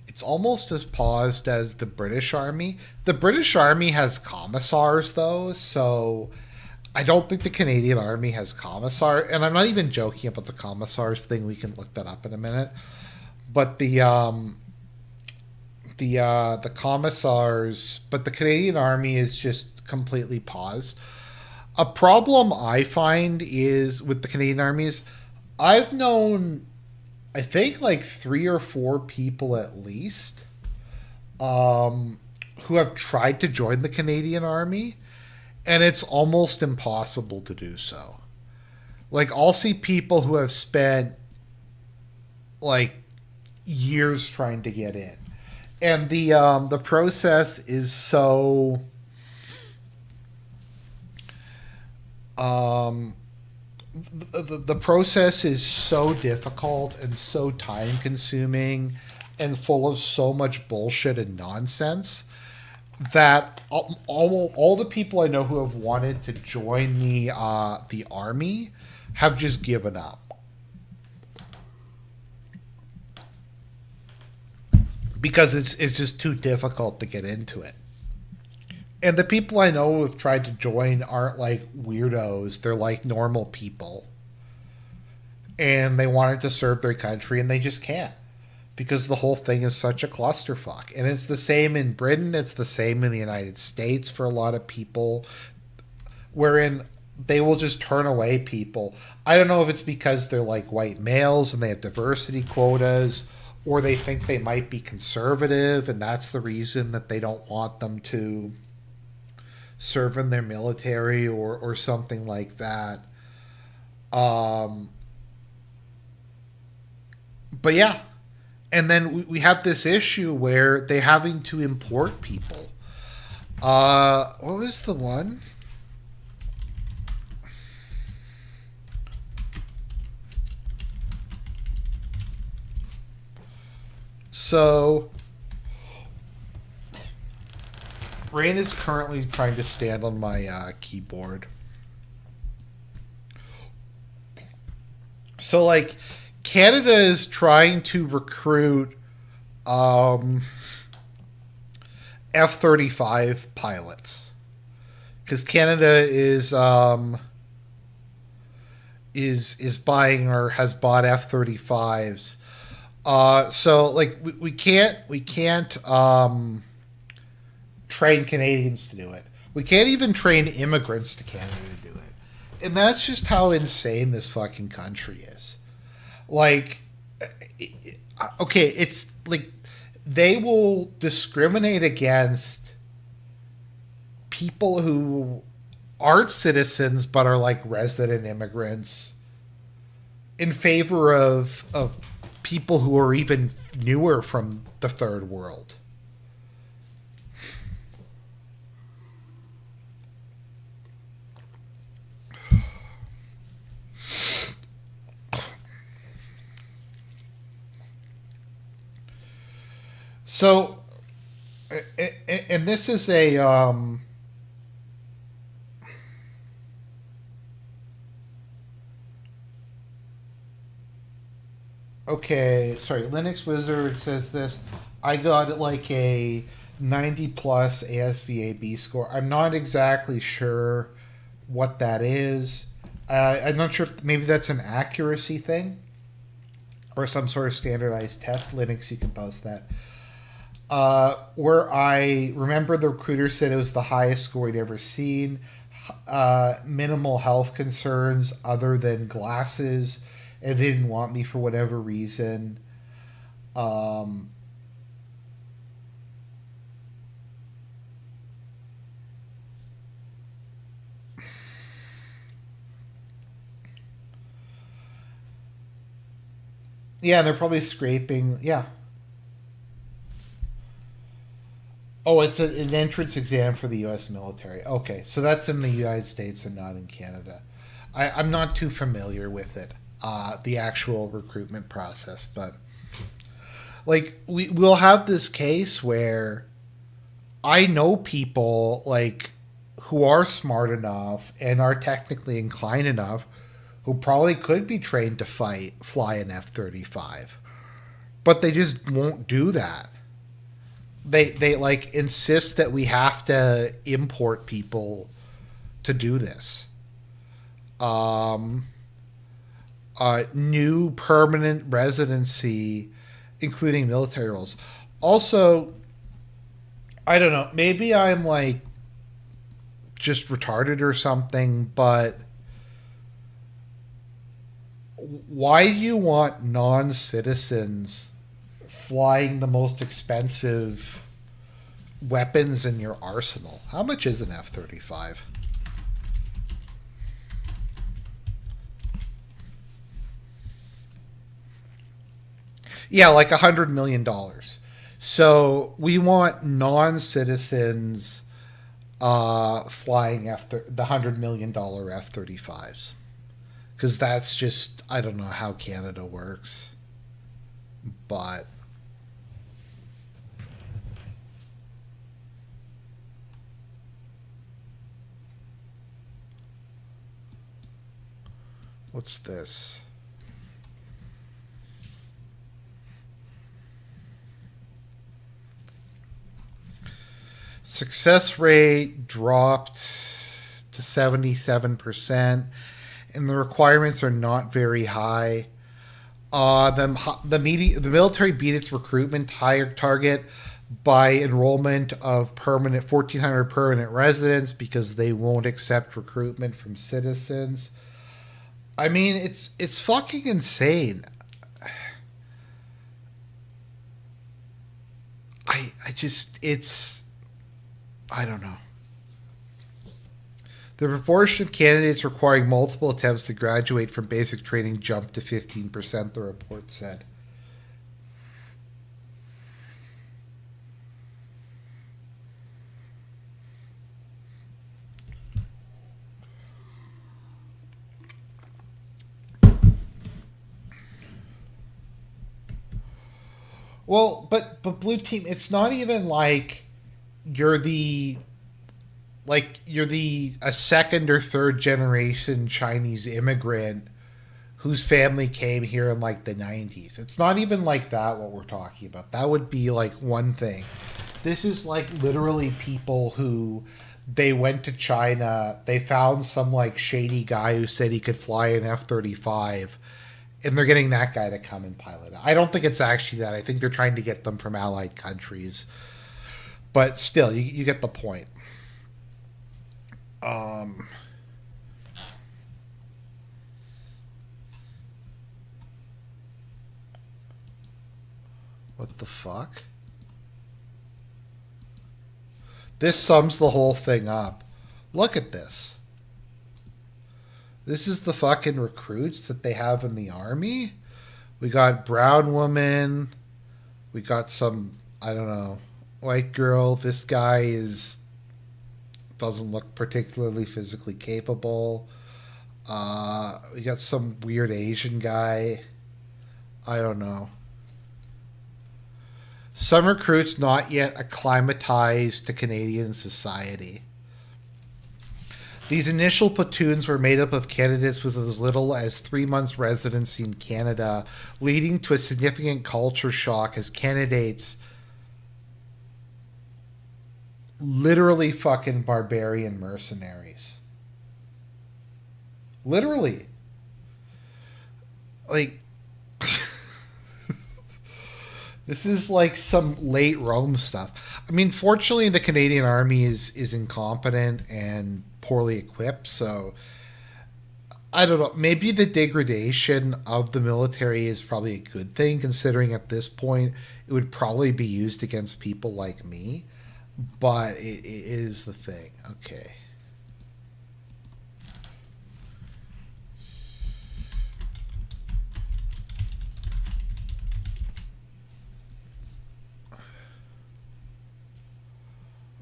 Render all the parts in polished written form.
it's almost as paused as the British Army. The British Army has commissars, though, so I don't think the Canadian Army has commissar. And I'm not even joking about the commissars thing. We can look that up in a minute. But the commissars, but the Canadian Army is just completely paused. A problem I find is with the Canadian Army is I've known, I think, like three or four people at least who have tried to join the Canadian Army, and it's almost impossible to do so. Like, I'll see people who have spent like years trying to get in, and the process is so um, the process is so difficult and so time consuming and full of so much bullshit and nonsense that all the people I know who have wanted to join the army have just given up because it's just too difficult to get into it. And the people I know who have tried to join aren't like weirdos; they're like normal people, and they wanted to serve their country and they just can't because the whole thing is such a clusterfuck. And it's the same in Britain, it's the same in the United States for a lot of people, wherein they will just turn away people. I don't know if it's because they're like white males and they have diversity quotas, or they think they might be conservative and that's the reason that they don't want them to serve in their military or something like that. Um, but yeah, and then we have this issue where they're having to import people. What was the one? So, Rain is currently trying to stand on my keyboard. So, like, Canada is trying to recruit um, F-35 pilots because Canada is buying or has bought F-35s. So like we can't train Canadians to do it. We can't even train immigrants to Canada to do it, and that's just how insane this fucking country is. Like, okay, it's like they will discriminate against people who aren't citizens but are like resident immigrants in favor of people who are even newer from the third world. So, and this is a okay. Sorry, Linux Wizard says this. I got like a 90 plus ASVAB score. I'm not exactly sure what that is. I'm not sure. Maybe that's an accuracy thing or some sort of standardized test. Linux, you can post that. Where I remember the recruiter said it was the highest score he'd ever seen. Minimal health concerns other than glasses, and they didn't want me for whatever reason. Um, yeah, they're probably scraping. Yeah. Oh, it's an entrance exam for the U.S. military. Okay, so that's in the United States and not in Canada. I'm not too familiar with it, the actual recruitment process, but like we'll have this case where I know people like who are smart enough and are technically inclined enough who probably could be trained to fly an F-35, but they just won't do that They like insist that we have to import people to do this. Um, New permanent residency, including military roles. Also, I don't know. Maybe I'm like just retarded or something, but why do you want non-citizens flying the most expensive weapons in your arsenal? How much is an F-35? Yeah, like $100 million. So we want non-citizens flying after the $100 million F-35s, because that's just, I don't know how Canada works, but what's this? Success rate dropped to 77%, and the requirements are not very high. The military beat its recruitment target by enrollment of permanent 1,400 permanent residents because they won't accept recruitment from citizens. I mean, it's fucking insane. I just I don't know. The proportion of candidates requiring multiple attempts to graduate from basic training jumped to 15%, the report said. Well, but blue team, it's not even like you're the you're the a second or third generation Chinese immigrant whose family came here in like the 90s. It's not even like that what we're talking about. That would be like one thing. This is like literally people who they went to China, they found some like shady guy who said he could fly an F-35, and they're getting that guy to come and pilot it. I don't think it's actually that. I think they're trying to get them from allied countries. But still, you get the point. Um, what the fuck? This sums the whole thing up. Look at this. This is the fucking recruits that they have in the army. We got brown woman. We got some, I don't know, white girl. This guy is doesn't look particularly physically capable. We got some weird Asian guy. I don't know. Some recruits not yet acclimatized to Canadian society. These initial platoons were made up of candidates with as little as 3 months residency in Canada, leading to a significant culture shock as candidates literally fucking barbarian mercenaries. Literally. Like, this is like some late Rome stuff. I mean, fortunately, the Canadian Army is incompetent and poorly equipped, so I don't know. Maybe the degradation of the military is probably a good thing, considering at this point it would probably be used against people like me. But it is the thing. Okay.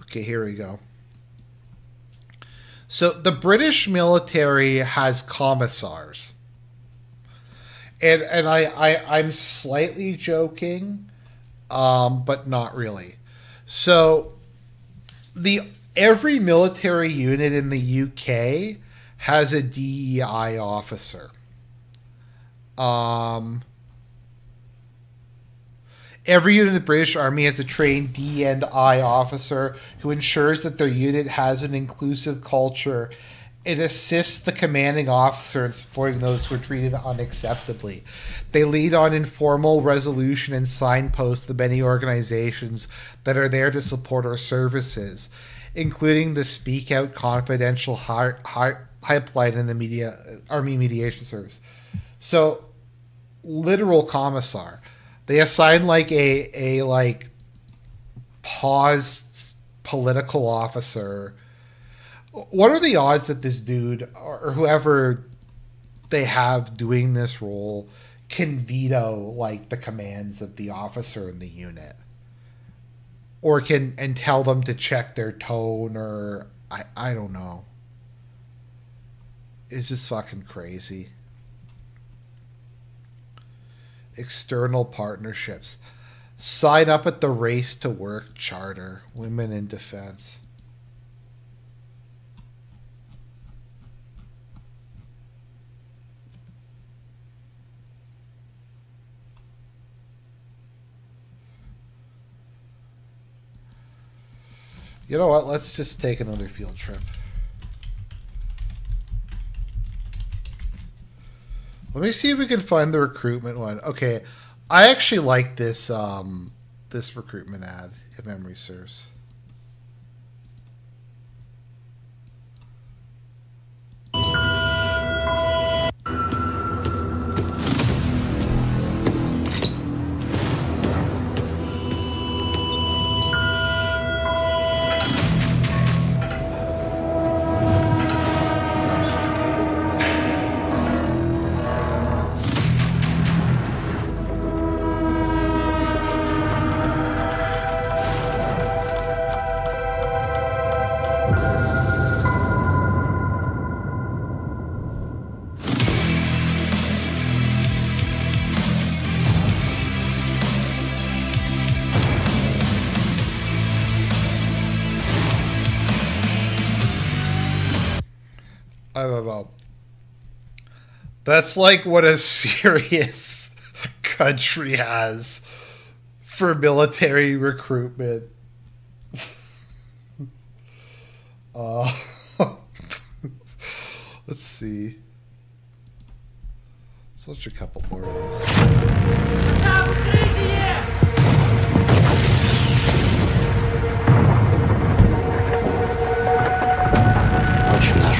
Okay, here we go. So the British military has commissars. And I'm slightly joking, but not really. So the every military unit in the UK has a DEI officer. Um, Every unit in the British Army has a trained D&I officer who ensures that their unit has an inclusive culture. It assists the commanding officer in supporting those who are treated unacceptably. They lead on informal resolution and signpost the many organizations that are there to support our services, including the Speak Out Confidential Pipeline and the Army Mediation Service. So, literal commissar. They assign like a like paused political officer. What are the odds that this dude or whoever they have doing this role can veto like the commands of the officer in the unit, or can and tell them to check their tone, or I don't know. It's just fucking crazy. External partnerships. Sign up at the Race to Work Charter. Women in Defense. You know what? Let's just take another field trip. Let me see if we can find the recruitment one. Okay, I actually like this this recruitment ad, if memory serves. I don't know. That's like what a serious country has for military recruitment. Let's see. Let's watch a couple more of these. Отче наш,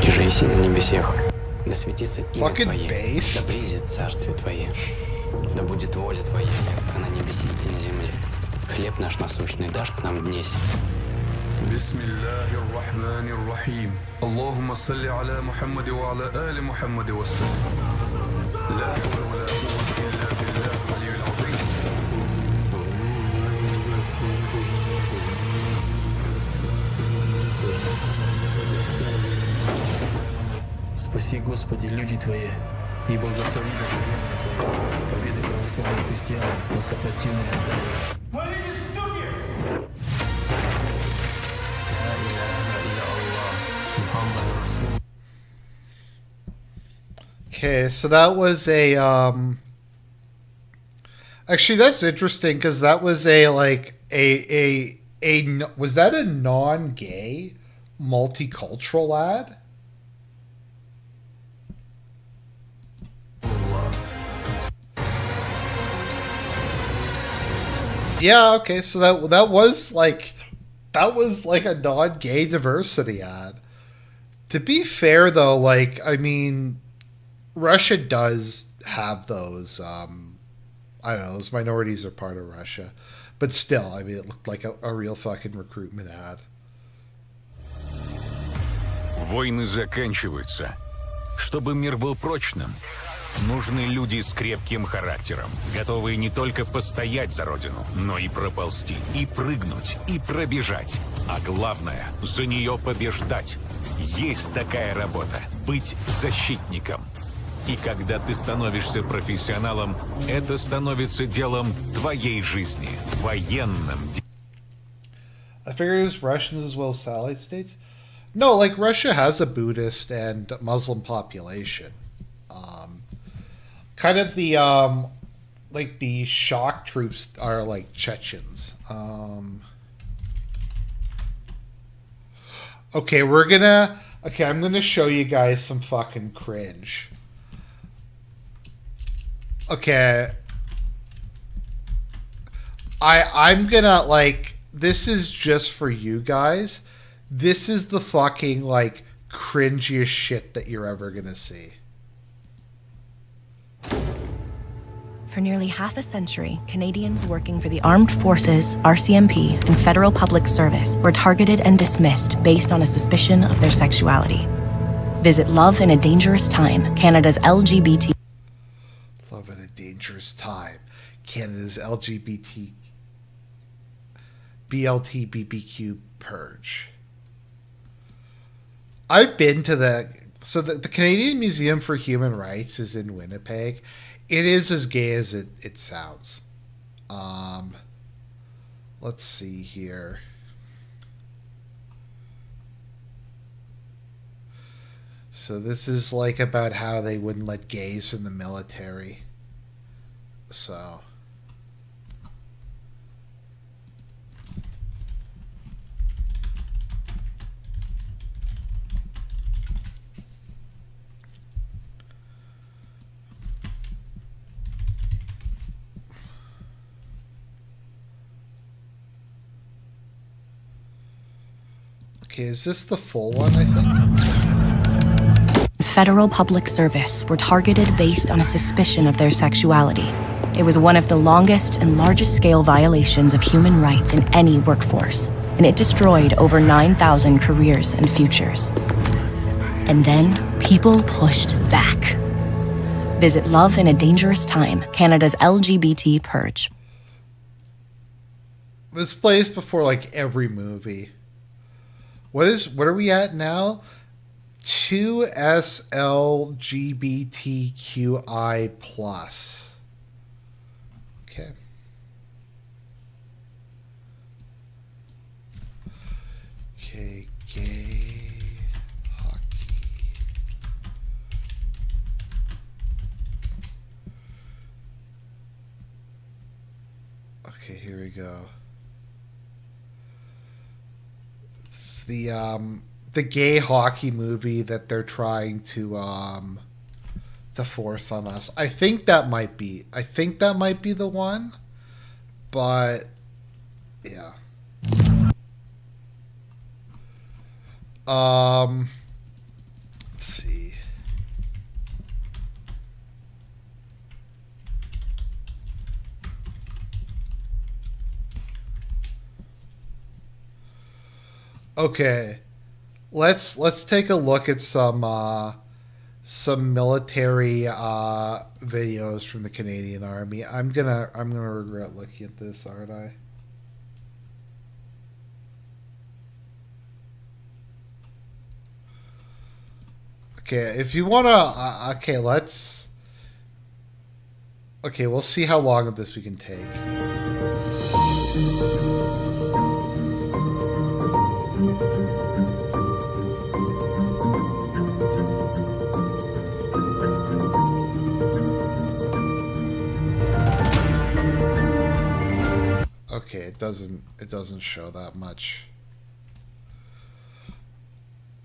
иже еси на небесех, да светится имя Твое, да приидет царствие Твое, да будет воля Твоя, как на небеси и на земле. Хлеб наш насущный дашь к нам днесь. بسم الله الرحمن الرحيم اللهم صل على محمد وعلى آل محمد وسلم لا حول ولا قوة إلا بالله العلي العظيم. Спаси, Господи, люди Твои, и благослови достояние Твое, победы православных христиан на сопротивные отдали. Okay, so that was a actually that's interesting because that was a like a was that a non-gay multicultural ad? Yeah, okay, so that was like a non-gay diversity ad. To be fair though, like I mean Russia does have those I don't know, those minorities are part of Russia. But still, I mean it looked like a real fucking recruitment ad. Войны заканчиваются. Чтобы мир был прочным, нужны люди с крепким характером, готовые не только постоять за родину, но и проползти, и прыгнуть, и пробежать. А главное, за нее побеждать. Есть такая работа – быть защитником. И когда ты становишься профессионалом, это становится делом твоей жизни, военным. I figured it was Russians as well as satellite states. No, like Russia has a Buddhist and Muslim population. Kind of the like the shock troops are like Chechens. Okay, I'm gonna show you guys some fucking cringe. Okay. I'm gonna, like, this is just for you guys. This is the fucking, like, cringiest shit that you're ever gonna see. For nearly half a century, Canadians working for the Armed Forces, RCMP, and Federal Public Service were targeted and dismissed based on a suspicion of their sexuality. Visit Love in a Dangerous Time, Canada's LGBT... Love in a Dangerous Time, Canada's LGBT... BLT-BBQ purge. I've been to the Canadian Museum for Human Rights is in Winnipeg. It is as gay as it sounds. Let's see here. So this is like about how they wouldn't let gays in the military. So... Okay, is this the full one, I think? Federal Public Service were targeted based on a suspicion of their sexuality. It was one of the longest and largest scale violations of human rights in any workforce, and it destroyed over 9,000 careers and futures. And then, people pushed back. Visit Love in a Dangerous Time, Canada's LGBT purge. This plays before, like, every movie. What are we at now? 2SLGBTQI plus. Okay. Okay, gay hockey. Okay, here we go. The gay hockey movie that they're trying to force on us. I think that might be the one. But yeah. Let's see. Okay, let's take a look at some military videos from the Canadian Army. I'm gonna regret looking at this, aren't I? Okay, if you wanna, okay, we'll see how long of this we can take. Okay, it doesn't show that much.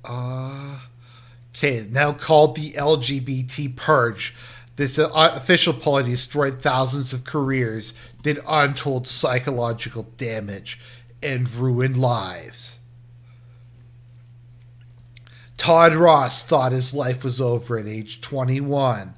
Okay, now called the LGBT purge. This official policy destroyed thousands of careers, did untold psychological damage, and ruined lives. Todd Ross thought his life was over at age 21,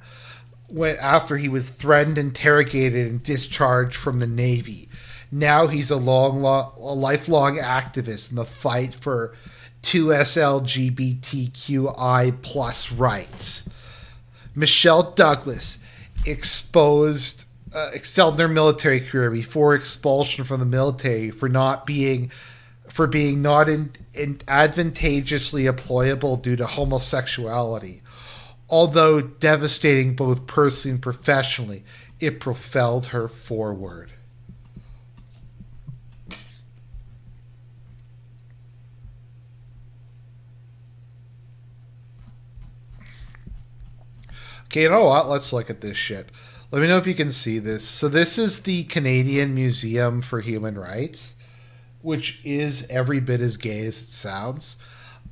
after he was threatened, interrogated, and discharged from the Navy. Now he's a lifelong activist in the fight for 2SLGBTQI plus rights. Michelle Douglas excelled in her military career before expulsion from the military for being not advantageously employable due to homosexuality. Although devastating both personally and professionally, it propelled her forward. Okay, you know what? Let's look at this shit. Let me know if you can see this. So this is the Canadian Museum for Human Rights, which is every bit as gay as it sounds.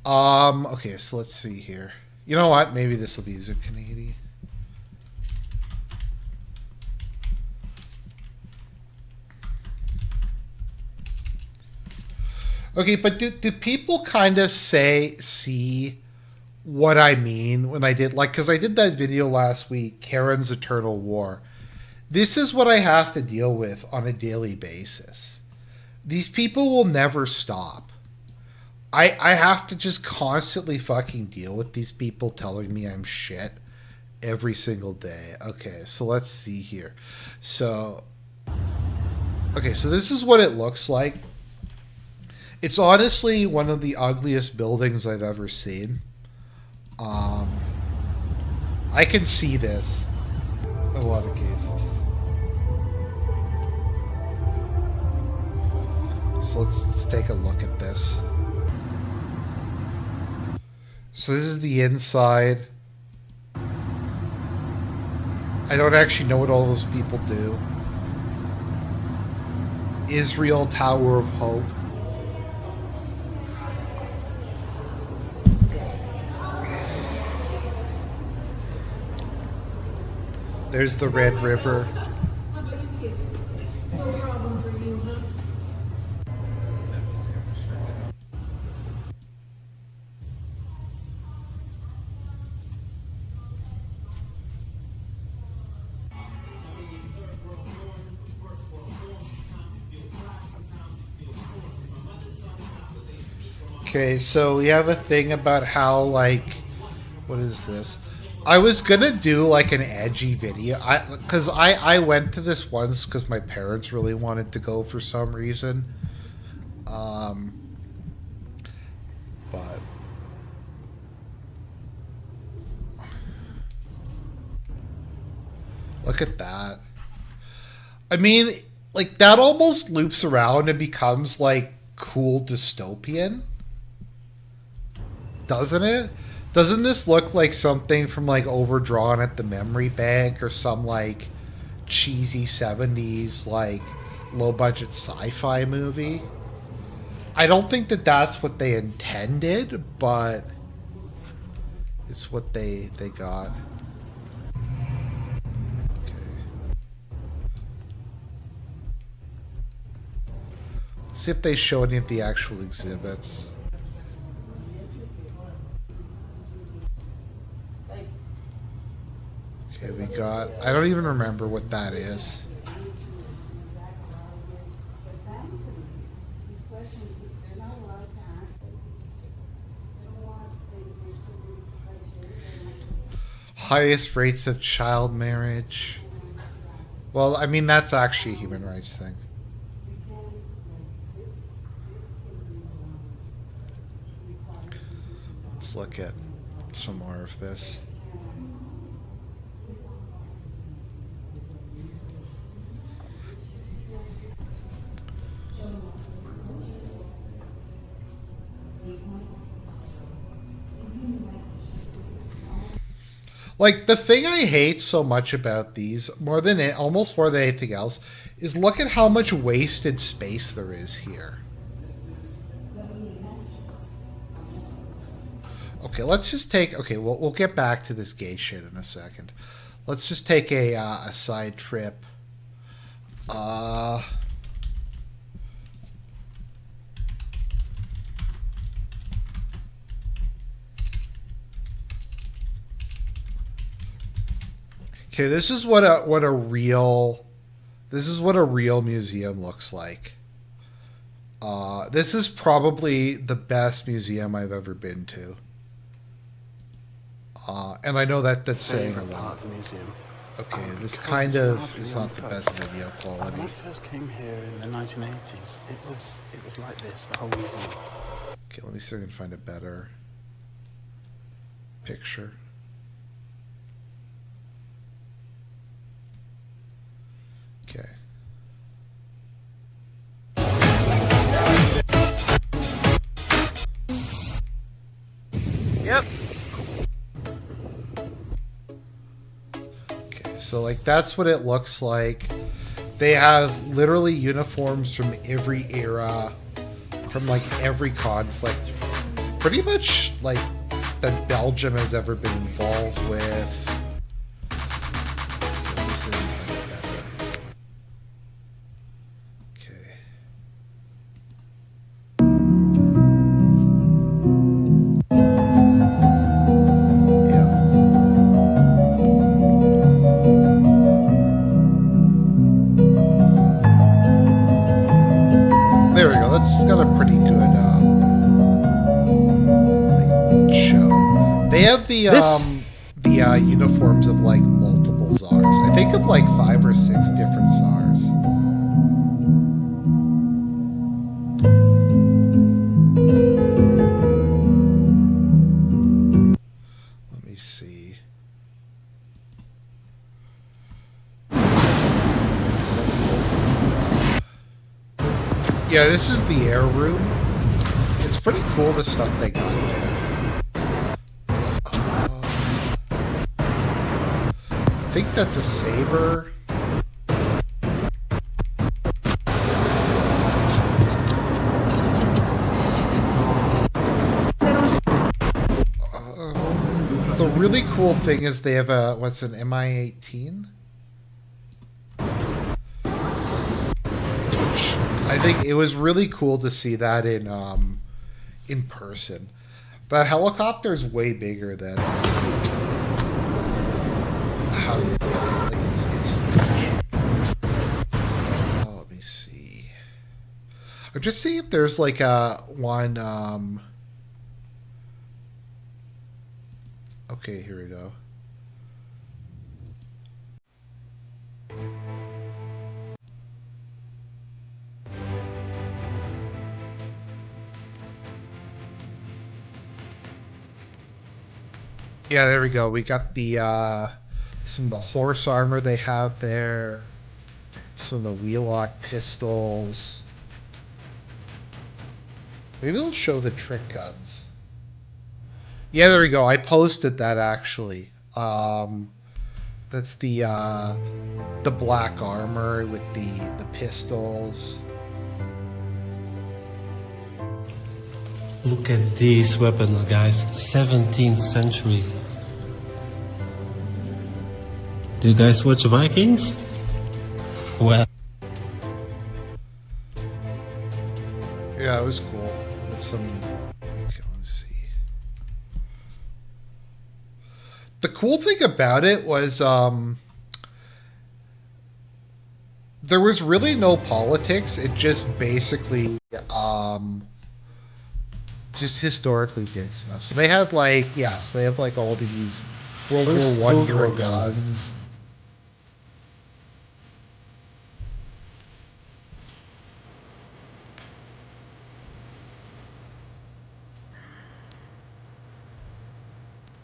Okay, so let's see here. You know what? Maybe this will be easier Canadian. Okay, but do people kind of see what I mean when I did, like, because I did that video last week, Karen's Eternal War. This is what I have to deal with on a daily basis. These people will never stop. I have to just constantly fucking deal with these people telling me I'm shit every single day. Okay, so let's see here. So, okay, so this is what it looks like. It's honestly one of the ugliest buildings I've ever seen. I can see this in a lot of cases. So let's take a look at this. So this is the inside. I don't actually know what all those people do. Israel Tower of Hope. There's the Red River. Okay, so we have a thing about how, like, what is this? I was gonna do like an edgy video, because I went to this once because my parents really wanted to go for some reason, but look at that. I mean, like, that almost loops around and becomes like cool dystopian, doesn't it? Doesn't this look like something from like Overdrawn at the Memory Bank or some like cheesy 70s like low budget sci-fi movie? I don't think that that's what they intended, but it's what they got. Okay. Let's see if they show any of the actual exhibits. Okay, we got, I don't even remember what that is. Highest rates of child marriage. Well, I mean, that's actually a human rights thing. Let's look at some more of this. Like, the thing I hate so much about these, almost more than anything else, is look at how much wasted space there is here. Okay, let's just take, okay, we'll get back to this gay shit in a second. Let's just take a side trip. Okay, this is what a real museum looks like. This is probably the best museum I've ever been to. And I know that's saying a lot. Okay, this kind of is not the best video quality. When I first came here in the 1980s, it was like this, the whole museum. Okay, let me see if I can find a better picture. Okay. Yep. Okay, so So like that's what it looks like. They have literally uniforms from every era, from like every conflict, pretty much like that Belgium has ever been involved with. There we go. That's got a pretty good like show. They have the uniforms of like multiple czars. I think of like 5 or 6 different czars. Let me see. Yeah, this is the air room. It's pretty cool, the stuff they got there. I think that's a saber. The really cool thing is they have a, what's an MI-18? I think it was really cool to see that in person. That helicopter is way bigger than how you like it's huge. Oh, let me see. I'm just seeing if there's like a one. Okay, here we go. Yeah, there we go. We got the some of the horse armor they have there. Some of the wheel-lock pistols. Maybe they'll show the trick guns. Yeah, there we go. I posted that actually. That's the black armor with the pistols. Look at these weapons, guys. 17th century. Do you guys watch Vikings? Well. Yeah, it was cool. With some. Okay, let's see. The cool thing about it was there was really no politics. It just basically just historically did stuff. So they had like, yeah, so they have like all these World War I era guns.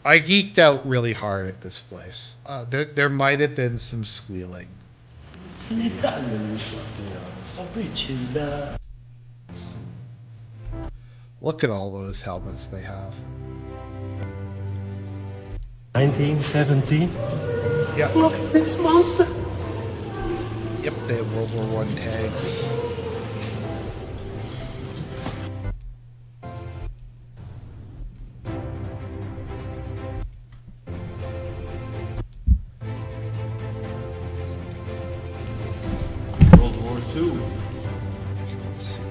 I geeked out really hard at this place. There might have been some squealing. Look at all those helmets they have. 1917? Yep. Look at this monster. Yep, they have World War I tags. World War II. Let's see.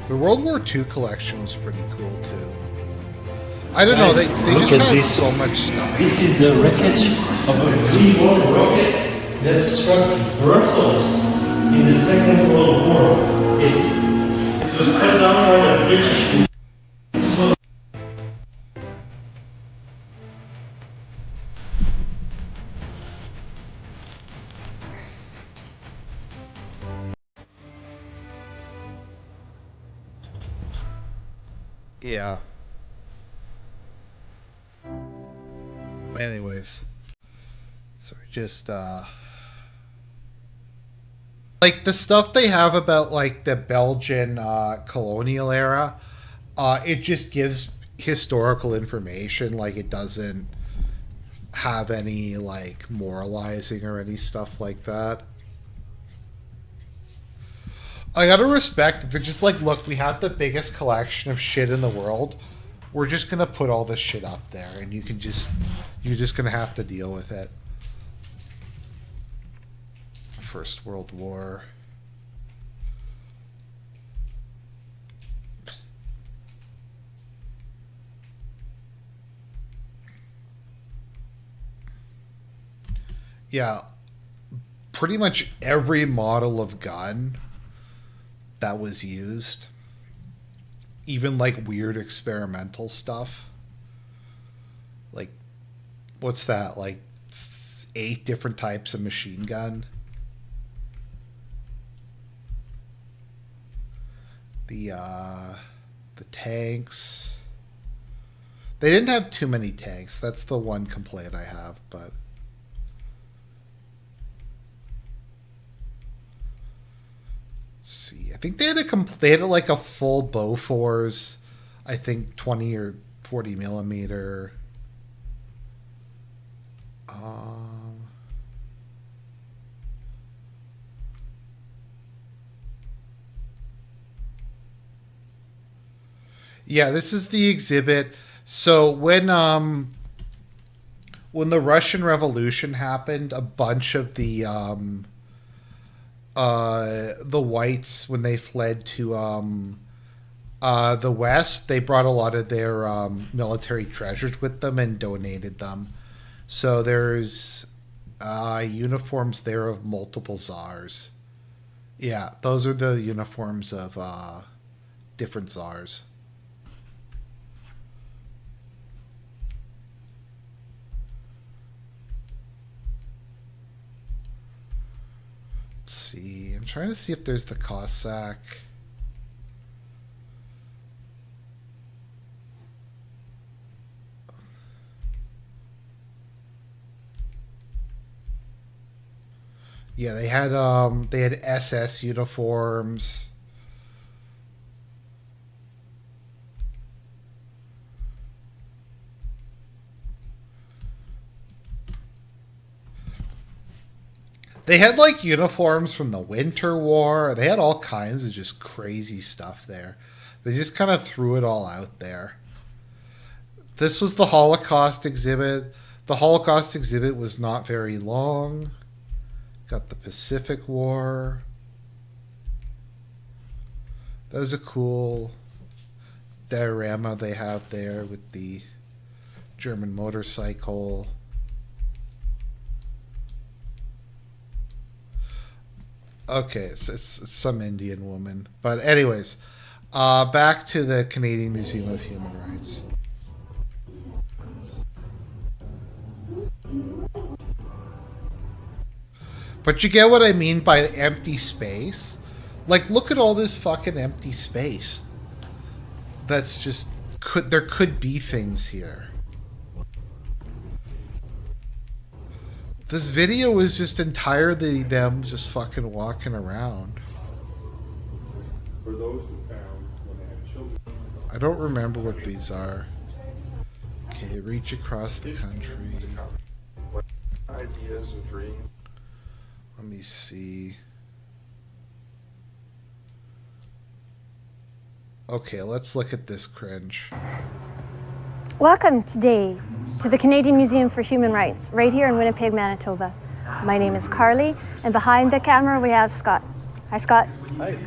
The World War II collection was pretty cool too. I don't know, they just had so much stuff. This is the wreckage of a V-1 rocket that struck Brussels in the Second World War. It was cut down by the British. Yeah. Anyways. So just like the stuff they have about like the Belgian colonial era, it just gives historical information. Like it doesn't have any like moralizing or any stuff like that. I gotta respect that they're just like, look, we have the biggest collection of shit in the world. We're just gonna put all this shit up there, and you're just gonna have to deal with it. First World War. Yeah, pretty much every model of gun that was used, even like weird experimental stuff, like what's that, like 8 different types of machine gun, the tanks. They didn't have too many tanks. That's the one complaint I have, but see, I think they had like a full Bofors, I think 20 or 40 millimeter. Yeah, this is the exhibit. So when the Russian Revolution happened, a bunch of the whites, when they fled to the West, they brought a lot of their military treasures with them and donated them. So there's uniforms there of multiple czars. Yeah, those are the uniforms of different czars. See, I'm trying to see if there's the Cossack. Yeah, they had SS uniforms. They had like uniforms from the Winter War. They had all kinds of just crazy stuff there. They just kind of threw it all out there. This was the Holocaust exhibit. The Holocaust exhibit was not very long. Got the Pacific War. That was a cool diorama they have there with the German motorcycle. Okay, it's some Indian woman. But anyways, back to the Canadian Museum of Human Rights. But you get what I mean by empty space? Like, look at all this fucking empty space. That's just... there could be things here. This video is just entirely them just fucking walking around. For those who found when they had children. I don't remember what these are. Okay, reach across the country. Ideas and dreams. Let me see. Okay, let's look at this cringe. Welcome today to the Canadian Museum for Human Rights, right here in Winnipeg, Manitoba. My name is Carly, and behind the camera we have Scott. Hi, Scott. Hi.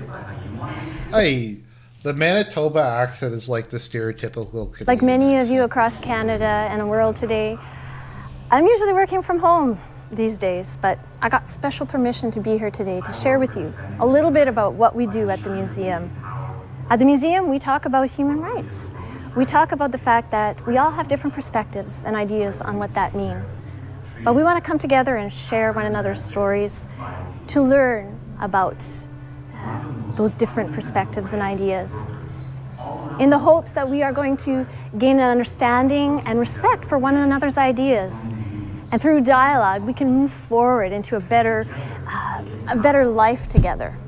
Hi. The Manitoba accent is like the stereotypical Canadian Like many accent. of you across Canada and the world today, I'm usually working from home these days, but I got special permission to be here today to share with you a little bit about what we do at the museum. At the museum, we talk about human rights. We talk about the fact that we all have different perspectives and ideas on what that means. But we want to come together and share one another's stories to learn about those different perspectives and ideas, in the hopes that we are going to gain an understanding and respect for one another's ideas. And through dialogue, we can move forward into a better life together.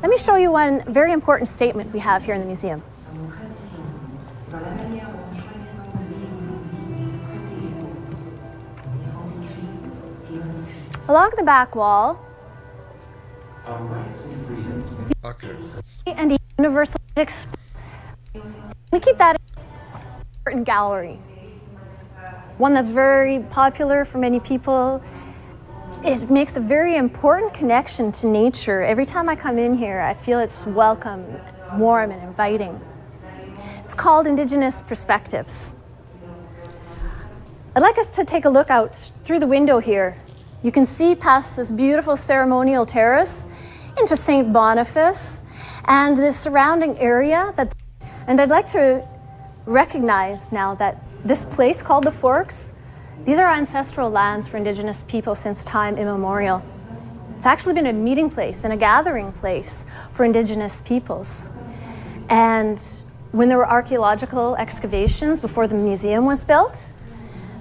Let me show you one very important statement we have here in the museum. Along the back wall, Okay. and a universal we keep that in gallery. One that's very popular for many people. It makes a very important connection to nature. Every time I come in here, I feel it's welcome, warm, and inviting. It's called Indigenous Perspectives. I'd like us to take a look out through the window here. You can see past this beautiful ceremonial terrace into St. Boniface and the surrounding area. And I'd like to recognize now that this place called the Forks, these are ancestral lands for Indigenous people since time immemorial. It's actually been a meeting place and a gathering place for Indigenous peoples. And when there were archaeological excavations before the museum was built,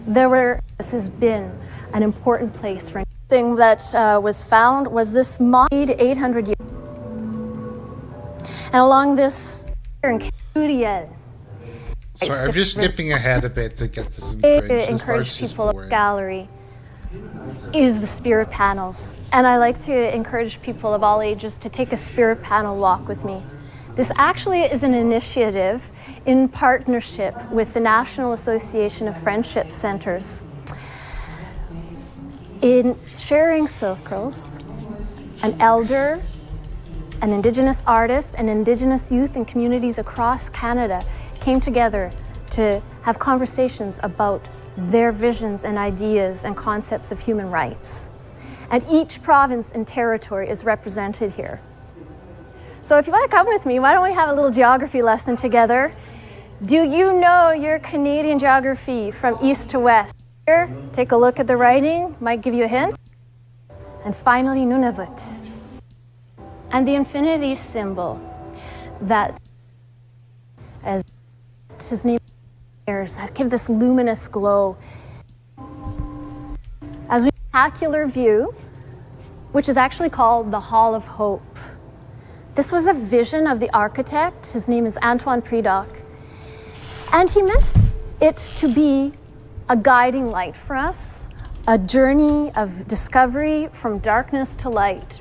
this has been an important place for. Thing that was found was this mine 800 years. And along this here in Curiel. Sorry, I'm just skipping ahead a bit to get to some encourage people at the gallery is the spirit panels. And I like to encourage people of all ages to take a spirit panel walk with me. This actually is an initiative in partnership with the National Association of Friendship Centers. In sharing circles, an elder, an Indigenous artist, and Indigenous youth and communities across Canada came together to have conversations about their visions and ideas and concepts of human rights. And each province and territory is represented here. So if you want to come with me, why don't we have a little geography lesson together? Do you know your Canadian geography from east to west? Here, take a look at the writing, might give you a hint. And finally, Nunavut. And the infinity symbol that, as his name is, that give this luminous glow. As we spectacular view, which is actually called the Hall of Hope. This was a vision of the architect. His name is Antoine Predock. And he meant it to be a guiding light for us, a journey of discovery from darkness to light.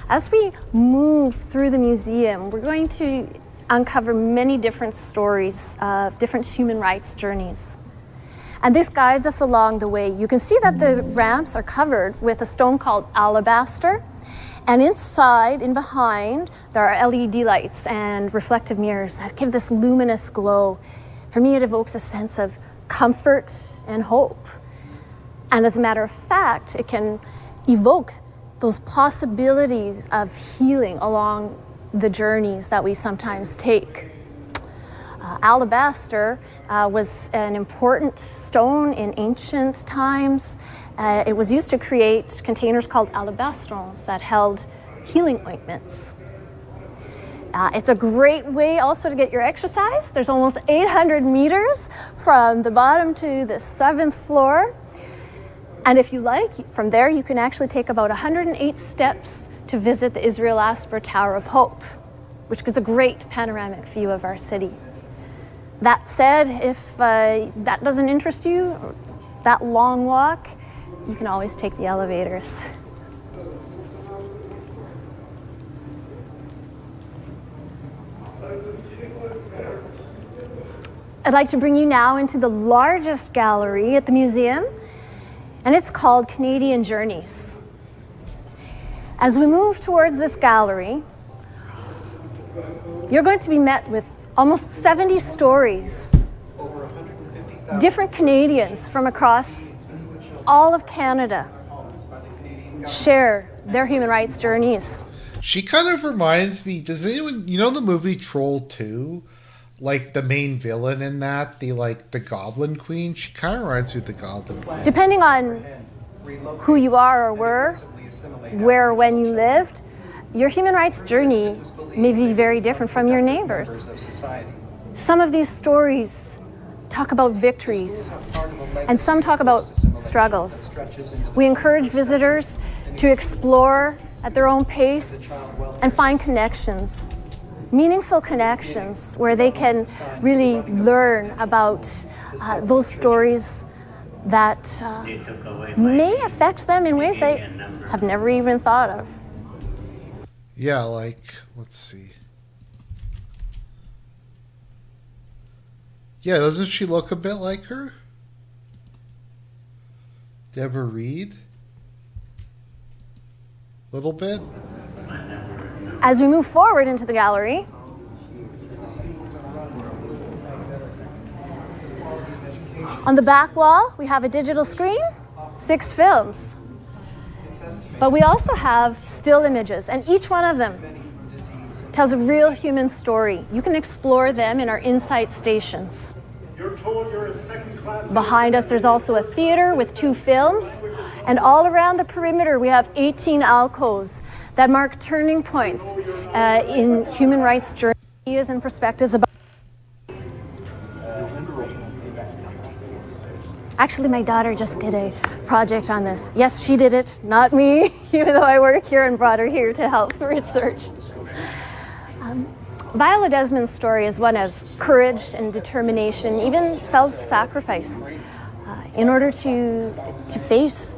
As we move through the museum, we're going to uncover many different stories of different human rights journeys. And this guides us along the way. You can see that the ramps are covered with a stone called alabaster. And inside, in behind, there are LED lights and reflective mirrors that give this luminous glow. For me, it evokes a sense of comfort and hope. And as a matter of fact, it can evoke those possibilities of healing along the journeys that we sometimes take. Alabaster was an important stone in ancient times. It was used to create containers called alabastrons that held healing ointments. It's a great way also to get your exercise. There's almost 800 meters from the bottom to the 7th floor. And if you like, from there you can actually take about 108 steps to visit the Israel Asper Tower of Hope, which gives a great panoramic view of our city. That said, if that doesn't interest you, that long walk, you can always take the elevators. I'd like to bring you now into the largest gallery at the museum, and it's called Canadian Journeys. As we move towards this gallery, you're going to be met with almost 70 stories, different Canadians from across all of Canada share their human rights journeys. She kind of reminds me, does anyone, you know the movie Troll 2? Like the main villain in that, the Goblin Queen? She kind of reminds me of the Goblin Queen. Depending on who you are or were, where or when you lived, your human rights journey may be very different from your neighbors. Some of these stories talk about victories, and some talk about struggles. We encourage visitors to explore at their own pace and find connections, meaningful connections where they can really learn about those stories that may affect them in ways they have never even thought of. Yeah, like, let's see. Yeah, doesn't she look a bit like her? Deborah Reed? Little bit? As we move forward into the gallery, on the back wall, we have a digital screen, 6 films. But we also have still images, and each one of them tells a real human story. You can explore them in our insight stations. Behind us, there's also a theater with 2 films, and all around the perimeter, we have 18 alcoves that mark turning points in human rights journeys and perspectives about. Actually, my daughter just did a project on this. Yes, she did it, not me, even though I work here and brought her here to help research. Viola Desmond's story is one of courage and determination, even self-sacrifice, in order to face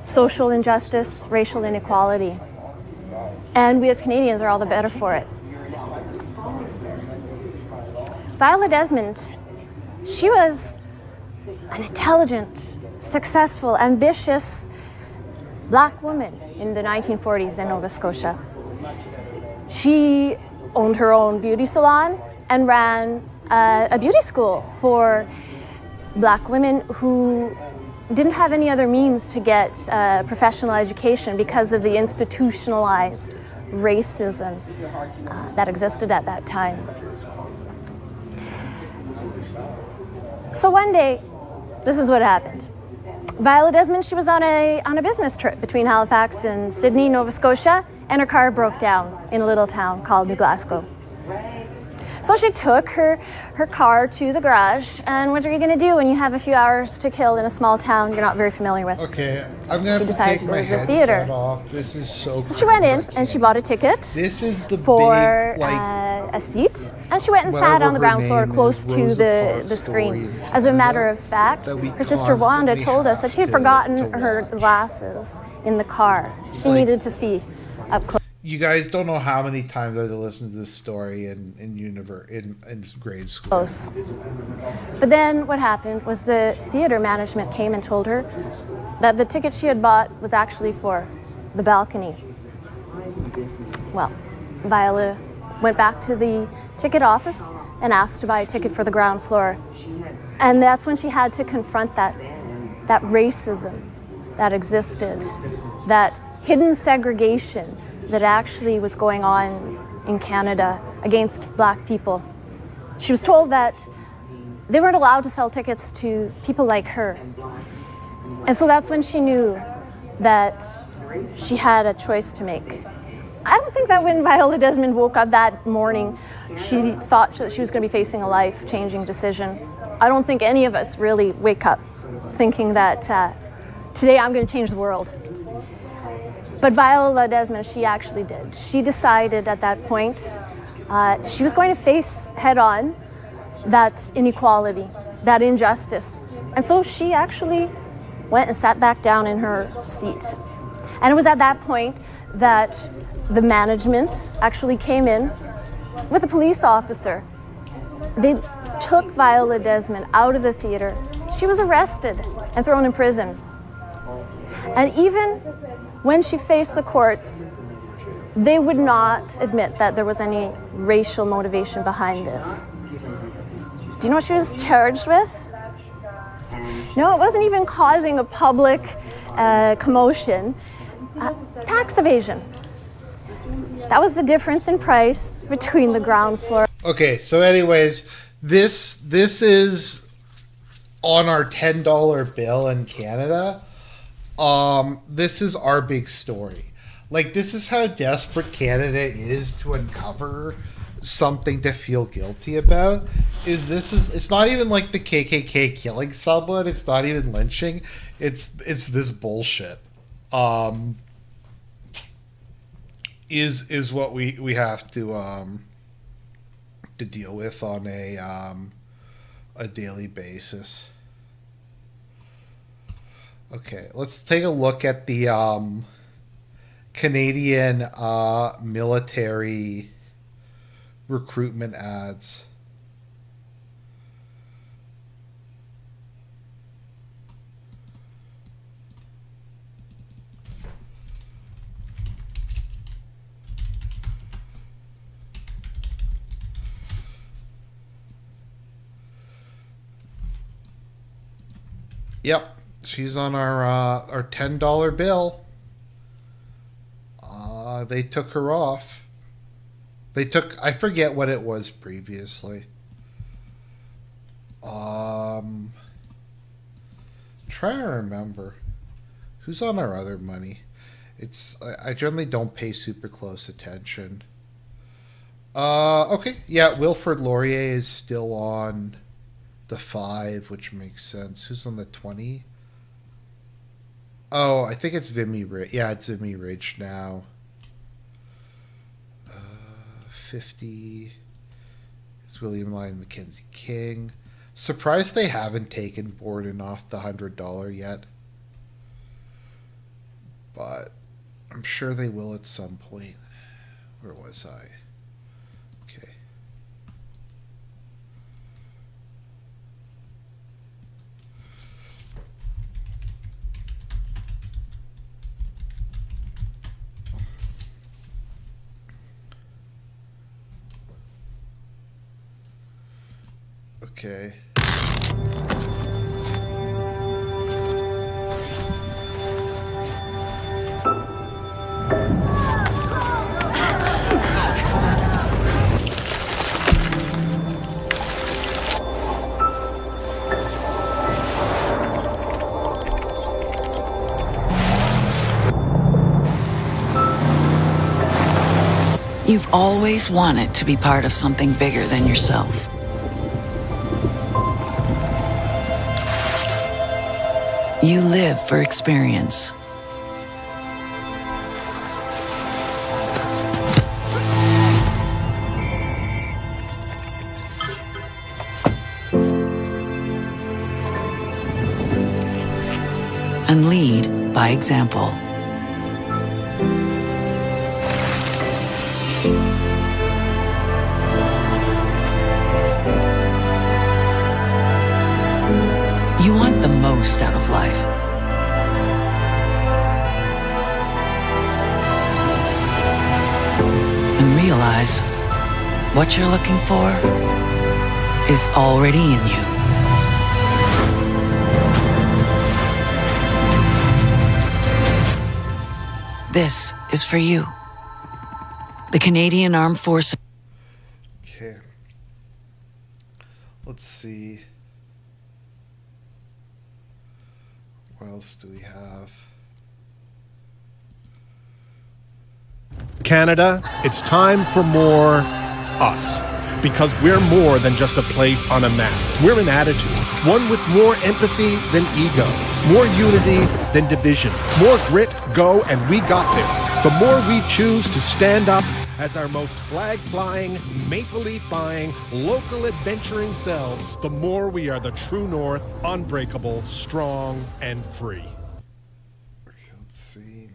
social injustice, racial inequality. And we as Canadians are all the better for it. Viola Desmond, she was an intelligent, successful, ambitious Black woman in the 1940s in Nova Scotia. She owned her own beauty salon and ran a beauty school for Black women who didn't have any other means to get professional education because of the institutionalized racism that existed at that time. So one day, this is what happened. Viola Desmond, she was on a business trip between Halifax and Sydney, Nova Scotia, and her car broke down in a little town called New Glasgow. So she took her car to the garage, and what are you going to do when you have a few hours to kill in a small town you're not very familiar with? Okay, I'm going to decided take to go my to the headset theater. off. This is so So she went in and she bought a ticket This is the for big, like, a seat, and she went and sat whatever on the ground her floor name close is, to Rosa the Parks screen. story As a matter of fact, that we her sister Wanda constantly told us that she had have forgotten to her watch. glasses in the car. She Like- needed to see up close. You guys don't know how many times I had to listen to this story in grade school. But then what happened was the theater management came and told her that the ticket she had bought was actually for the balcony. Well, Viola went back to the ticket office and asked to buy a ticket for the ground floor. And that's when she had to confront that racism that existed, that hidden segregation that actually was going on in Canada against Black people. She was told that they weren't allowed to sell tickets to people like her. And so that's when she knew that she had a choice to make. I don't think that when Viola Desmond woke up that morning, she thought that she was going to be facing a life-changing decision. I don't think any of us really wake up thinking that today I'm going to change the world. But Viola Desmond, she actually did. She decided at that point she was going to face head-on that inequality, that injustice. And so she actually went and sat back down in her seat. And it was at that point that the management actually came in with a police officer. They took Viola Desmond out of the theater. She was arrested and thrown in prison. And even when she faced the courts, they would not admit that there was any racial motivation behind this. Do you know what she was charged with? No, it wasn't even causing a public commotion. Tax evasion. That was the difference in price between the ground floor. Okay, so anyways, this is on our $10 bill in Canada. This is our big story. Like, this is how desperate Canada is to uncover something to feel guilty about. It's not even like the KKK killing someone. It's not even lynching. It's this bullshit. Is what we have to deal with on a daily basis. Okay, let's take a look at the Canadian military recruitment ads. Yep, she's on our $10 bill. They took her off. I forget what it was previously. Trying to remember who's on our other money. I generally don't pay super close attention. Okay, yeah, Wilfrid Laurier is still on the 5, which makes sense. Who's on the 20? Oh, I think it's Vimy Ridge. Yeah, it's Vimy Ridge now. 50 is William Lyon Mackenzie King. Surprised they haven't taken Borden off the $100 yet. But I'm sure they will at some point. Where was I? Okay. Okay. You've always wanted to be part of something bigger than yourself. You live for experience. And lead by example. You want the most out of life. And realize what you're looking for is already in you. This is for you. The Canadian Armed Forces. Okay. Let's see. What else do we have? Canada, it's time for more us. Because we're more than just a place on a map. We're an attitude. One with more empathy than ego. More unity than division. More grit, go, and we got this. The more we choose to stand up as our most flag-flying, maple leaf-buying, local adventuring selves, the more we are the true north, unbreakable, strong, and free. Okay, let's see.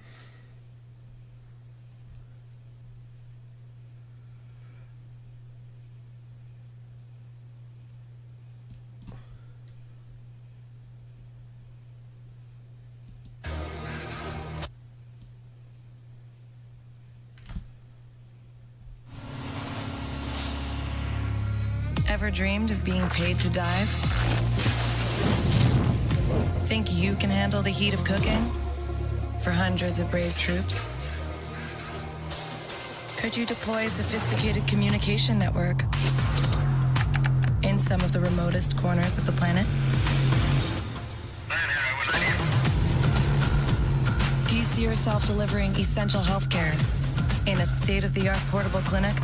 Ever dreamed of being paid to dive? Think you can handle the heat of cooking for hundreds of brave troops? Could you deploy a sophisticated communication network in some of the remotest corners of the planet? Do you see yourself delivering essential healthcare in a state-of-the-art portable clinic?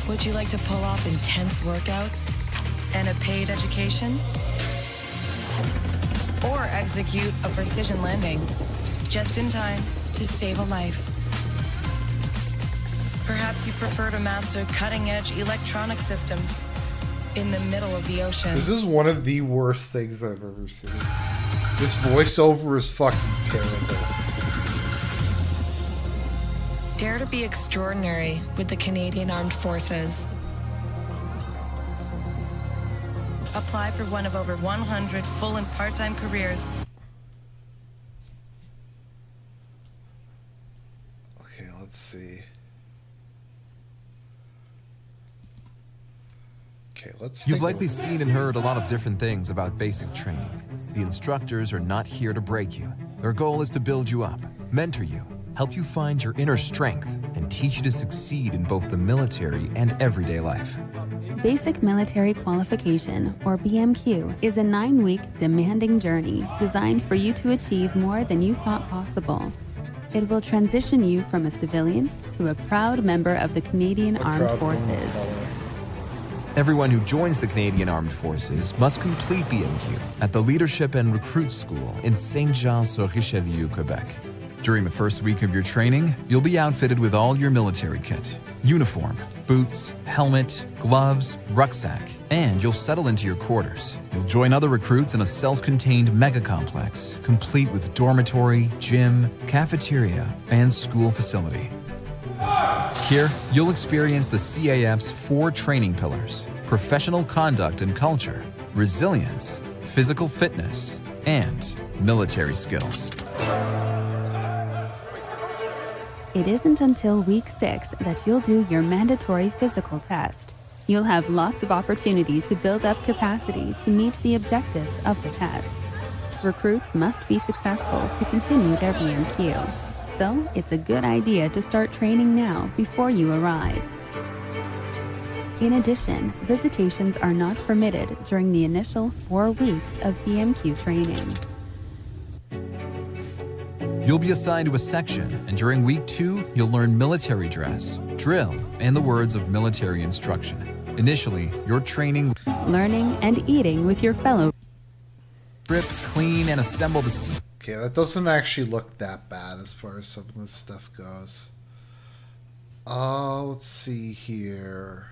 Would you like to pull off intense workouts and a paid education? Or execute a precision landing just in time to save a life? Perhaps you prefer to master cutting-edge electronic systems in the middle of the ocean. This is one of the worst things I've ever seen. This voiceover is fucking terrible. Dare to be extraordinary with the Canadian Armed Forces. Apply for one of over 100 full and part-time careers. Okay, let's see. Okay, let's. You've likely seen and heard a lot of different things about basic training. The instructors are not here to break you. Their goal is to build you up, mentor you, help you find your inner strength, and teach you to succeed in both the military and everyday life. Basic Military Qualification, or BMQ, is a 9-week demanding journey designed for you to achieve more than you thought possible. It will transition you from a civilian to a proud member of the Canadian Armed Forces. Everyone who joins the Canadian Armed Forces must complete BMQ at the Leadership and Recruit School in Saint-Jean-sur-Richelieu, Quebec. During the first week of your training, you'll be outfitted with all your military kit, uniform, boots, helmet, gloves, rucksack, and you'll settle into your quarters. You'll join other recruits in a self-contained mega complex, complete with dormitory, gym, cafeteria, and school facility. Here, you'll experience the CAF's 4 training pillars: professional conduct and culture, resilience, physical fitness, and military skills. It isn't until week 6 that you'll do your mandatory physical test. You'll have lots of opportunity to build up capacity to meet the objectives of the test. Recruits must be successful to continue their BMQ. So it's a good idea to start training now before you arrive. In addition, visitations are not permitted during the initial 4 weeks of BMQ training. You'll be assigned to a section, and during week 2, you'll learn military dress, drill, and the words of military instruction. Initially, your training... Learning and eating with your fellow... Strip, clean, and assemble the... Okay, that doesn't actually look that bad as far as some of this stuff goes. Let's see here.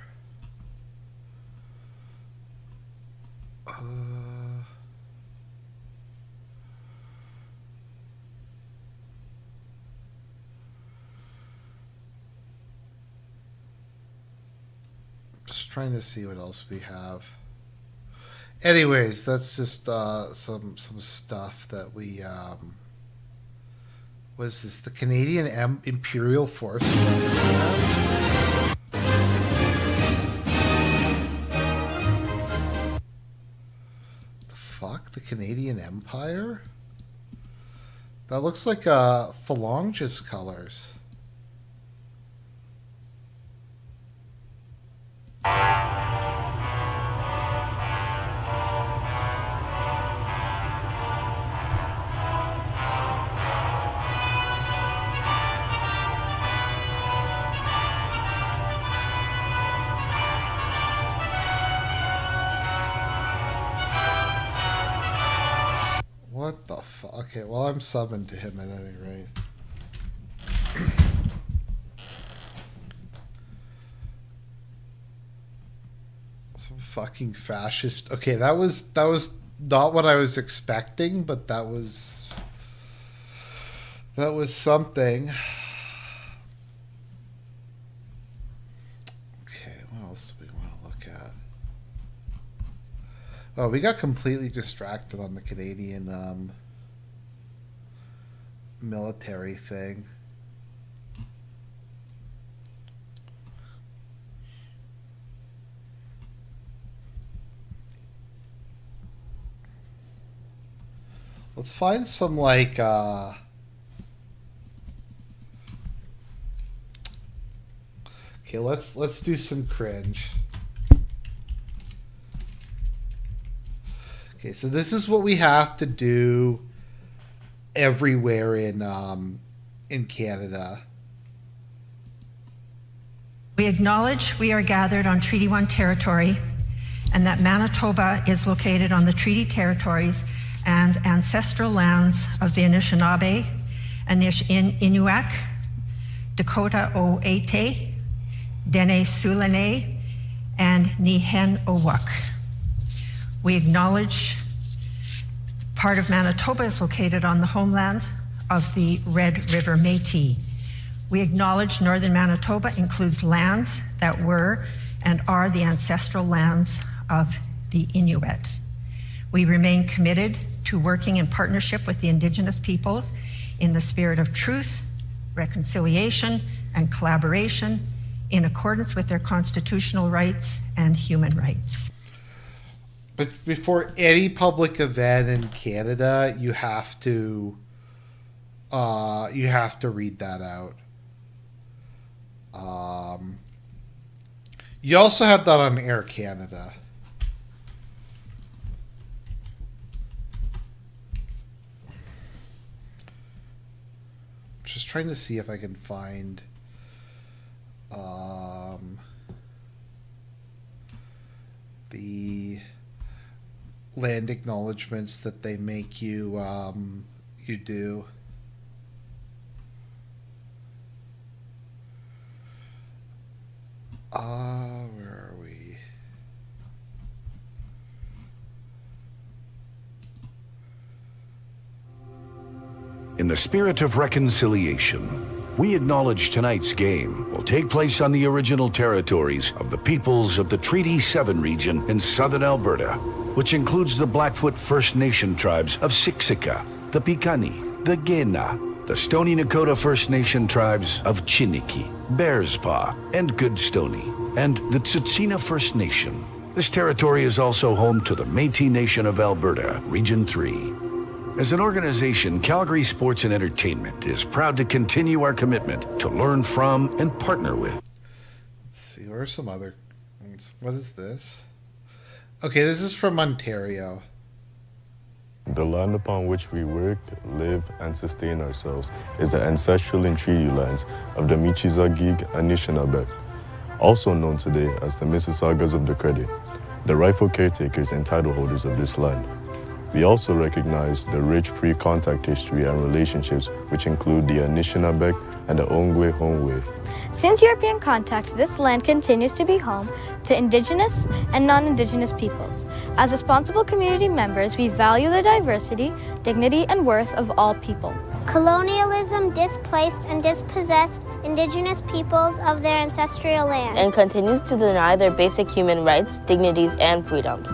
Just trying to see what else we have. Anyways, that's just some stuff that we what is this? The Canadian Imperial Force. The fuck? The Canadian Empire? That looks like phalanges colors. What the fuck? Okay, well, I'm summoned to him at any rate. Some fucking fascist. Okay, that was not what I was expecting, but that was something. Okay, what else do we want to look at? Oh, we got completely distracted on the Canadian military thing. Let's find some like okay, let's do some cringe. Okay, so this is what we have to do everywhere in Canada. We acknowledge we are gathered on Treaty 1 territory and that Manitoba is located on the treaty territories and ancestral lands of the Anishinaabe, Inuak, Dakota O'Ete, Dene Sulene, and Nihen Owuk. We acknowledge part of Manitoba is located on the homeland of the Red River Métis. We acknowledge northern Manitoba includes lands that were and are the ancestral lands of the Inuit. We remain committed to working in partnership with the Indigenous peoples in the spirit of truth, reconciliation, and collaboration in accordance with their constitutional rights and human rights. But before any public event in Canada, you have to read that out. You also have that on Air Canada. Just trying to see if I can find the land acknowledgments that they make you you do. Where are we? In the spirit of reconciliation, we acknowledge tonight's game will take place on the original territories of the peoples of the Treaty 7 region in southern Alberta, which includes the Blackfoot First Nation tribes of Siksika, the Piikani, the Gena, the Stoney Nakoda First Nation tribes of Chiniki, Bearspaw, and Goodstoney, and the Tsuut'ina First Nation. This territory is also home to the Métis Nation of Alberta, Region 3. As an organization, Calgary Sports and Entertainment is proud to continue our commitment to learn from and partner with. Let's see, where are some other... What is this? Okay, this is from Ontario. The land upon which we work, live, and sustain ourselves is the ancestral and treaty lands of the Michizagig Anishinaabe, also known today as the Mississaugas of the Credit, the rightful caretakers and title holders of this land. We also recognize the rich pre-contact history and relationships which include the Anishinaabe and the Ongwe-Hongwe. Since European contact, this land continues to be home to Indigenous and non-Indigenous peoples. As responsible community members, we value the diversity, dignity, and worth of all people. Colonialism displaced and dispossessed Indigenous peoples of their ancestral land and continues to deny their basic human rights, dignities, and freedoms.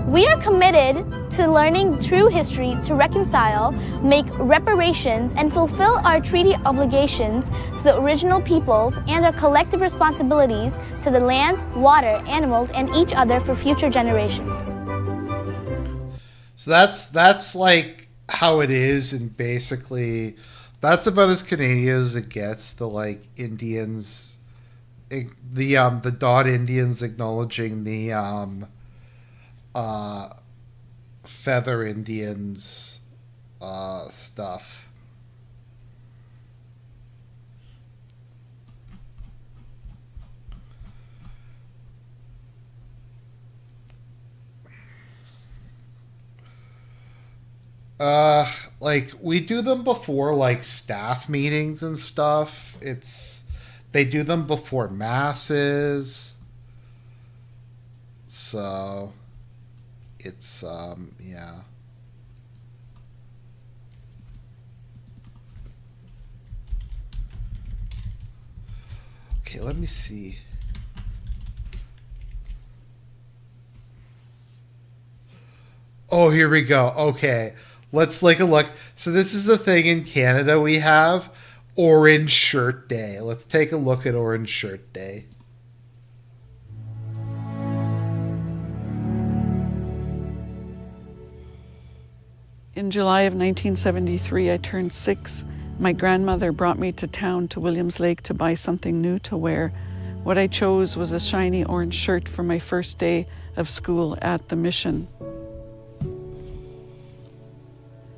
We are committed to learning true history to reconcile, make reparations, and fulfill our treaty obligations to the original peoples and our collective responsibilities to the lands, water, animals, and each other for future generations. So that's like how it is, and basically that's about as Canadian as it gets. The like Indians, the Dot Indians acknowledging the Feather Indians stuff. Like we do them before like staff meetings and stuff. They do them before masses. So it's yeah. Okay, let me see. Oh, here we go. Okay, let's take a look. So this is a thing in Canada we have, Orange Shirt Day. Let's take a look at Orange Shirt Day. In July of 1973, I turned 6. My grandmother brought me to town to Williams Lake to buy something new to wear. What I chose was a shiny orange shirt for my first day of school at the mission.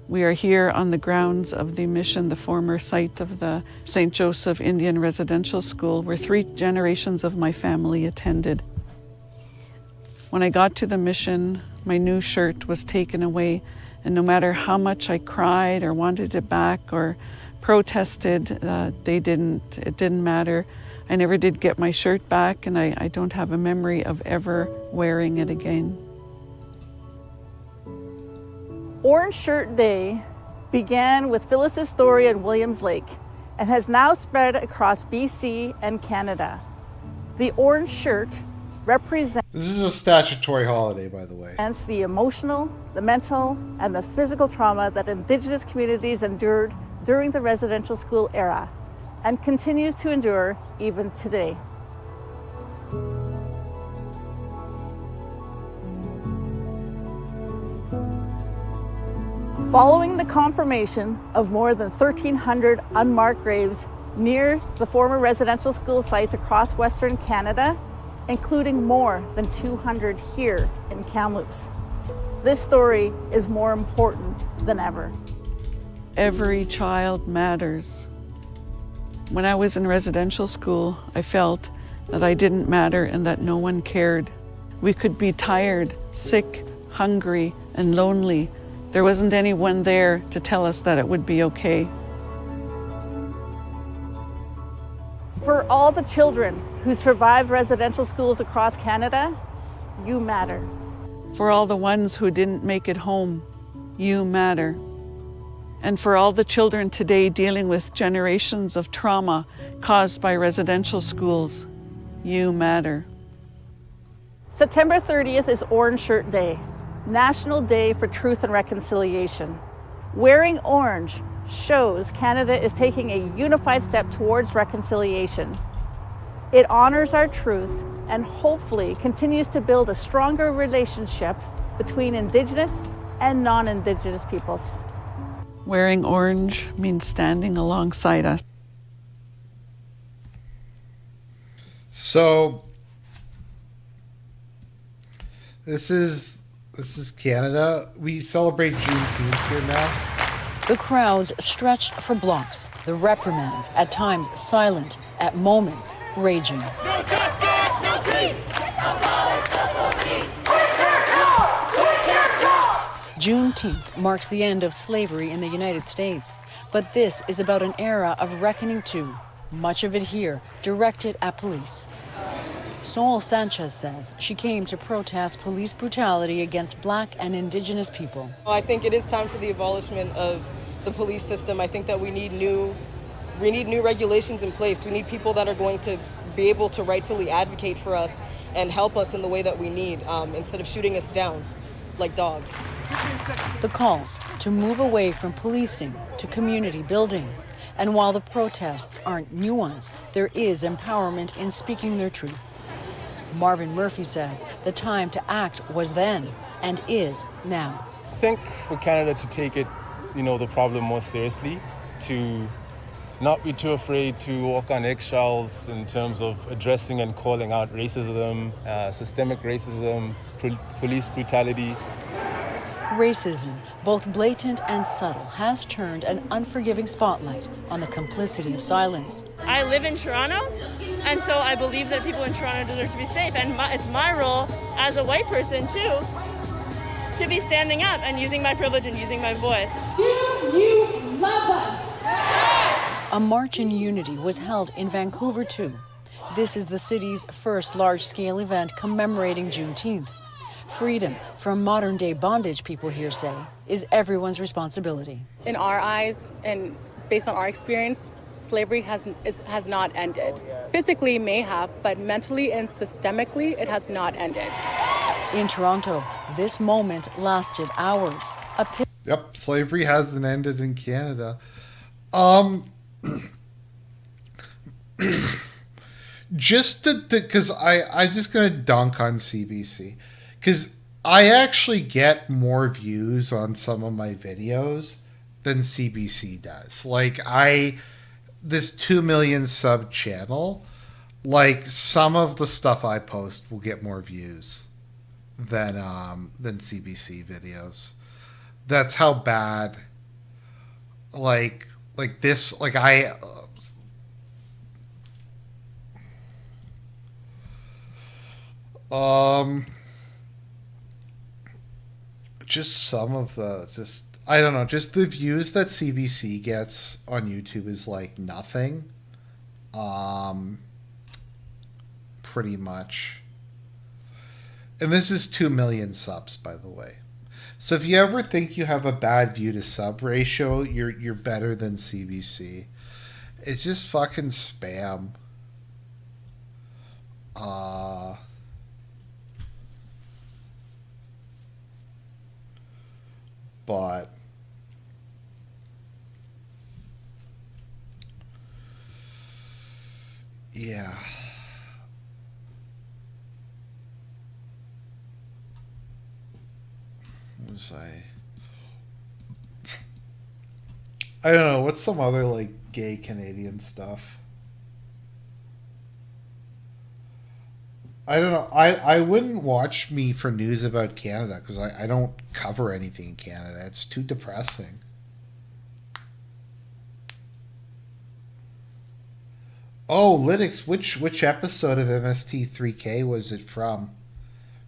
We are here on the grounds of the mission, the former site of the St. Joseph Indian Residential School, where 3 generations of my family attended. When I got to the mission, my new shirt was taken away, and no matter how much I cried or wanted it back or protested, it didn't matter. I never did get my shirt back, and I don't have a memory of ever wearing it again. Orange Shirt Day began with Phyllis's story in Williams Lake and has now spread across BC and Canada. The orange shirt represents This is a statutory holiday, by the way. the emotional, the mental, and the physical trauma that Indigenous communities endured during the residential school era and continues to endure even today. Following the confirmation of more than 1,300 unmarked graves near the former residential school sites across Western Canada, including more than 200 here in Kamloops, this story is more important than ever. Every child matters. When I was in residential school, I felt that I didn't matter and that no one cared. We could be tired, sick, hungry, and lonely. There wasn't anyone there to tell us that it would be okay. For all the children who survived residential schools across Canada, you matter. For all the ones who didn't make it home, you matter. And for all the children today dealing with generations of trauma caused by residential schools, you matter. September 30th is Orange Shirt Day, National Day for Truth and Reconciliation. Wearing orange shows Canada is taking a unified step towards reconciliation. It honors our truth and hopefully continues to build a stronger relationship between Indigenous and non-Indigenous peoples. Wearing orange means standing alongside us. So this is Canada. We celebrate Juneteenth here now. The crowds stretched for blocks, the reprimands at times silent, at moments raging. No justice, no peace! Abolish the police! Juneteenth marks the end of slavery in the United States, but this is about an era of reckoning too, much of it here directed at police. Sol Sanchez says she came to protest police brutality against Black and Indigenous people. I think it is time for the abolishment of the police system. I think that we need new regulations in place. We need people that are going to be able to rightfully advocate for us and help us in the way that we need, instead of shooting us down like dogs. The calls to move away from policing to community building. And while the protests aren't new ones, there is empowerment in speaking their truth. Marvin Murphy says the time to act was then and is now. I think for Canada to take it, the problem more seriously, to not be too afraid to walk on eggshells in terms of addressing and calling out racism, systemic racism, police brutality. Racism, both blatant and subtle, has turned an unforgiving spotlight on the complicity of silence. I live in Toronto, and so I believe that people in Toronto deserve to be safe, and it's my role as a white person, too, to be standing up and using my privilege and using my voice. Do you love us? A march in unity was held in Vancouver, too. This is the city's first large-scale event commemorating Juneteenth. Freedom from modern-day bondage, people here say, is everyone's responsibility. In our eyes, and based on our experience, slavery has not ended. Physically may have, but mentally and systemically, it has not ended. In Toronto, this moment lasted hours. Yep, slavery hasn't ended in Canada. Just because I'm just gonna dunk on CBC, because I actually get more views on some of my videos than CBC does. Like this 2 million sub channel, like some of the stuff I post will get more views than CBC videos. That's how bad. Like this, like I. Just some of the, I don't know, just the views that CBC gets on YouTube is like nothing. pretty much. And this is 2 million subs, by the way. So if you ever think you have a bad view to sub ratio, you're better than CBC. It's just fucking spam. But yeah. What was I don't know, what's some other like gay Canadian stuff? I don't know. I wouldn't watch me for news about Canada because I don't cover anything in Canada. It's too depressing. Oh, Linux, which episode of MST3K was it from?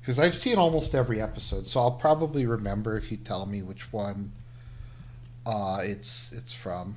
Because I've seen almost every episode, so I'll probably remember if you tell me which one it's from.